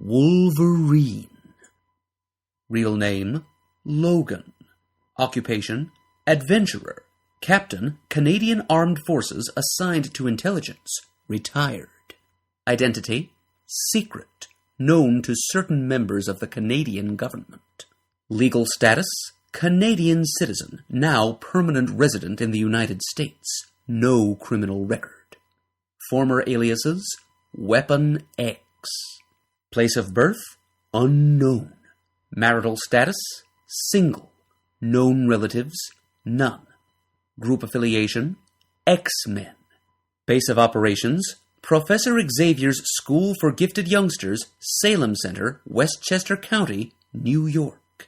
Wolverine. Real name, Logan. Occupation, adventurer. Captain, Canadian Armed Forces assigned to intelligence, retired. Identity, secret, known to certain members of the Canadian government. Legal status, Canadian citizen, now permanent resident in the United States. No criminal record. Former aliases, Weapon X. Place of birth, unknown. Marital status, single. Known relatives, none. Group affiliation, X-Men. Base of operations, Professor Xavier's School for Gifted Youngsters, Salem Center, Westchester County, New York.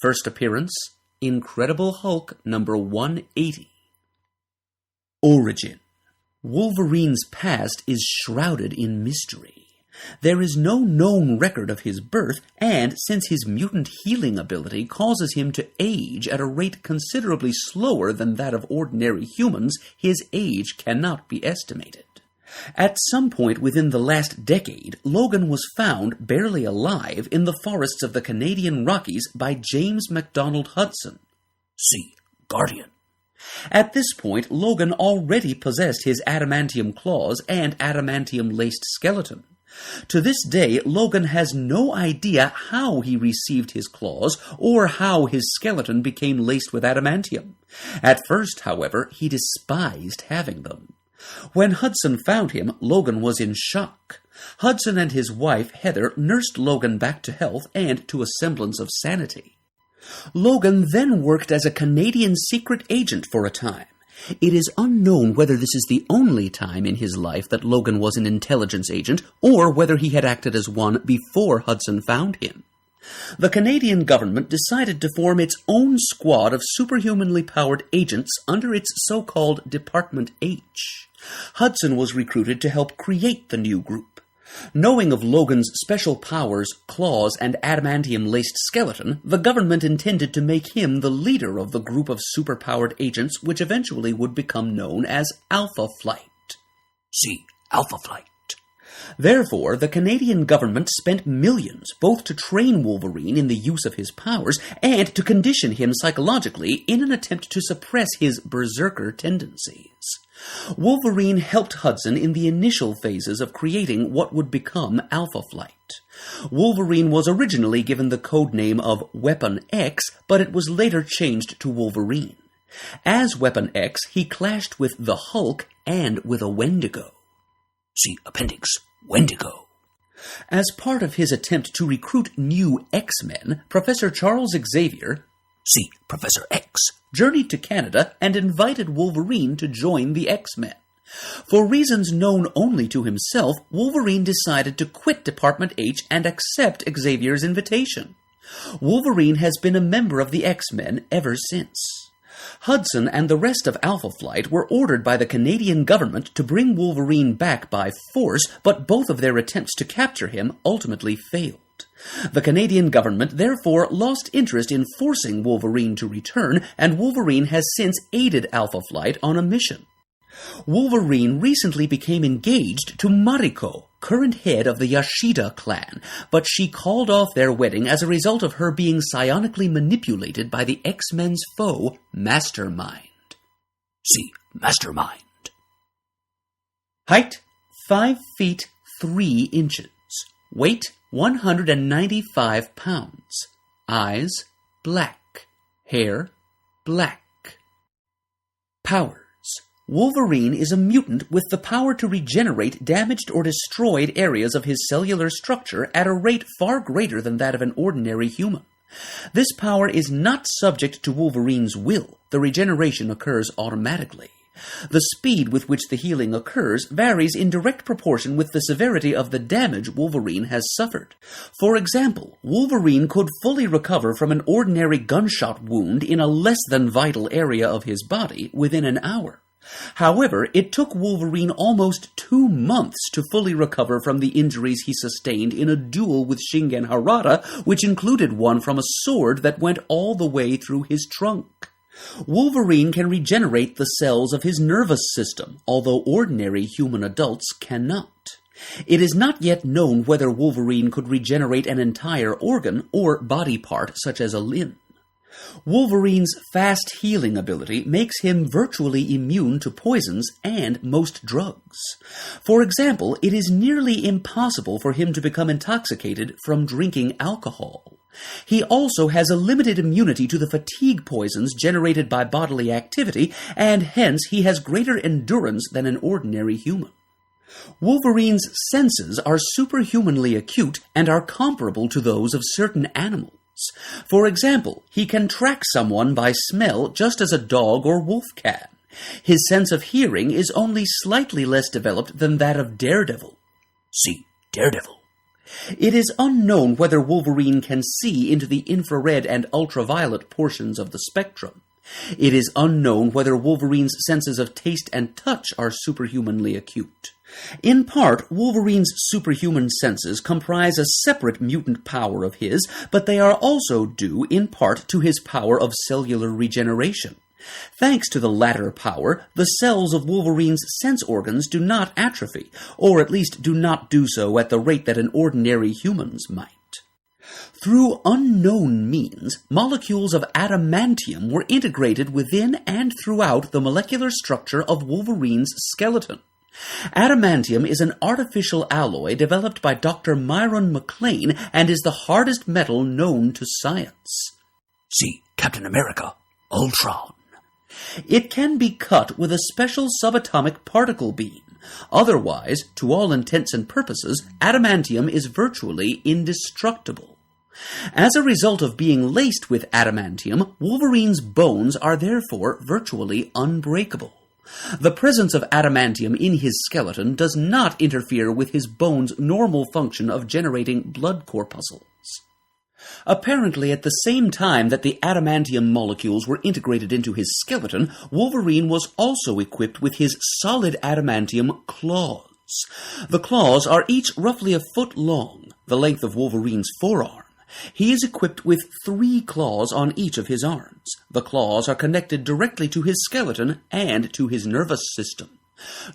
First appearance, Incredible Hulk number 180. Origin. Wolverine's past is shrouded in mystery. There is no known record of his birth, and since his mutant healing ability causes him to age at a rate considerably slower than that of ordinary humans, his age cannot be estimated. At some point within the last decade, Logan was found barely alive in the forests of the Canadian Rockies by James MacDonald Hudson. See Guardian. At this point, Logan already possessed his adamantium claws and adamantium-laced skeleton. To this day, Logan has no idea how he received his claws or how his skeleton became laced with adamantium. At first, however, he despised having them. When Hudson found him, Logan was in shock. Hudson and his wife, Heather, nursed Logan back to health and to a semblance of sanity. Logan then worked as a Canadian secret agent for a time. It is unknown whether this is the only time in his life that Logan was an intelligence agent, or whether he had acted as one before Hudson found him. The Canadian government decided to form its own squad of superhumanly powered agents under its so-called Department H. Hudson was recruited to help create the new group. Knowing of Logan's special powers, claws, and adamantium-laced skeleton, the government intended to make him the leader of the group of superpowered agents which eventually would become known as Alpha Flight. See Alpha Flight. Therefore, the Canadian government spent millions both to train Wolverine in the use of his powers and to condition him psychologically in an attempt to suppress his berserker tendencies. Wolverine helped Hudson in the initial phases of creating what would become Alpha Flight. Wolverine was originally given the code name of Weapon X, but it was later changed to Wolverine. As Weapon X, he clashed with the Hulk and with a Wendigo. See Appendix Wendigo. As part of his attempt to recruit new X-Men, Professor Charles Xavier, see Professor X, journeyed to Canada and invited Wolverine to join the X-Men. For reasons known only to himself, Wolverine decided to quit Department H and accept Xavier's invitation. Wolverine has been a member of the X-Men ever since. Hudson and the rest of Alpha Flight were ordered by the Canadian government to bring Wolverine back by force, but both of their attempts to capture him ultimately failed. The Canadian government therefore lost interest in forcing Wolverine to return, and Wolverine has since aided Alpha Flight on a mission. Wolverine recently became engaged to Mariko, current head of the Yashida clan, but she called off their wedding as a result of her being psionically manipulated by the X-Men's foe, Mastermind. See Mastermind. Height, 5 feet 3 inches. Weight, 195 pounds. Eyes, black. Hair, black. Powers. Wolverine is a mutant with the power to regenerate damaged or destroyed areas of his cellular structure at a rate far greater than that of an ordinary human. This power is not subject to Wolverine's will. The regeneration occurs automatically. The speed with which the healing occurs varies in direct proportion with the severity of the damage Wolverine has suffered. For example, Wolverine could fully recover from an ordinary gunshot wound in a less than vital area of his body within an hour. However, it took Wolverine almost 2 months to fully recover from the injuries he sustained in a duel with Shingen Harada, which included one from a sword that went all the way through his trunk. Wolverine can regenerate the cells of his nervous system, although ordinary human adults cannot. It is not yet known whether Wolverine could regenerate an entire organ or body part, such as a limb. Wolverine's fast healing ability makes him virtually immune to poisons and most drugs. For example, it is nearly impossible for him to become intoxicated from drinking alcohol. He also has a limited immunity to the fatigue poisons generated by bodily activity, and hence he has greater endurance than an ordinary human. Wolverine's senses are superhumanly acute and are comparable to those of certain animals. For example, he can track someone by smell just as a dog or wolf can. His sense of hearing is only slightly less developed than that of Daredevil. See Daredevil. It is unknown whether Wolverine can see into the infrared and ultraviolet portions of the spectrum. It is unknown whether Wolverine's senses of taste and touch are superhumanly acute. In part, Wolverine's superhuman senses comprise a separate mutant power of his, but they are also due, in part, to his power of cellular regeneration. Thanks to the latter power, the cells of Wolverine's sense organs do not atrophy, or at least do not do so at the rate that an ordinary human's might. Through unknown means, molecules of adamantium were integrated within and throughout the molecular structure of Wolverine's skeleton. Adamantium is an artificial alloy developed by Dr. Myron McLean and is the hardest metal known to science. See Captain America, Ultron. It can be cut with a special subatomic particle beam. Otherwise, to all intents and purposes, adamantium is virtually indestructible. As a result of being laced with adamantium, Wolverine's bones are therefore virtually unbreakable. The presence of adamantium in his skeleton does not interfere with his bones' normal function of generating blood corpuscles. Apparently, at the same time that the adamantium molecules were integrated into his skeleton, Wolverine was also equipped with his solid adamantium claws. The claws are each roughly a foot long, the length of Wolverine's forearm. He is equipped with 3 claws on each of his arms. The claws are connected directly to his skeleton and to his nervous system.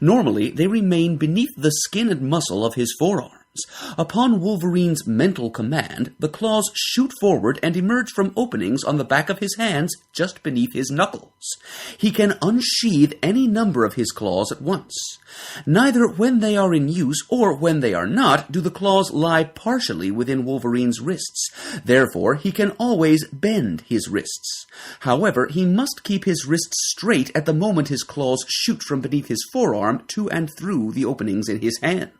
Normally, they remain beneath the skin and muscle of his forearms. Upon Wolverine's mental command, the claws shoot forward and emerge from openings on the back of his hands just beneath his knuckles. He can unsheath any number of his claws at once. Neither when they are in use or when they are not do the claws lie partially within Wolverine's wrists. Therefore, he can always bend his wrists. However, he must keep his wrists straight at the moment his claws shoot from beneath his forearm to and through the openings in his hands.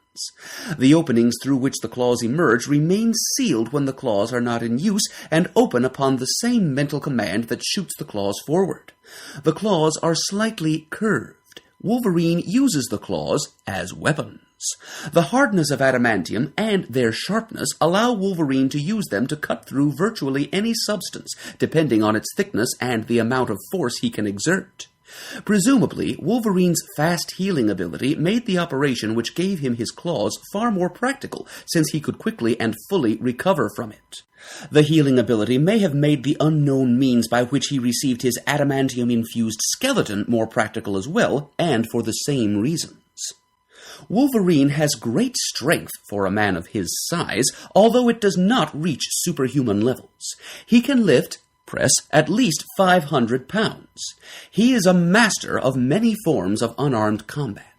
The openings through which the claws emerge remain sealed when the claws are not in use and open upon the same mental command that shoots the claws forward. The claws are slightly curved. Wolverine uses the claws as weapons. The hardness of adamantium and their sharpness allow Wolverine to use them to cut through virtually any substance, depending on its thickness and the amount of force he can exert. Presumably, Wolverine's fast healing ability made the operation which gave him his claws far more practical, since he could quickly and fully recover from it. The healing ability may have made the unknown means by which he received his adamantium-infused skeleton more practical as well, and for the same reasons. Wolverine has great strength for a man of his size, although it does not reach superhuman levels. He can press at least 500 pounds. He is a master of many forms of unarmed combat.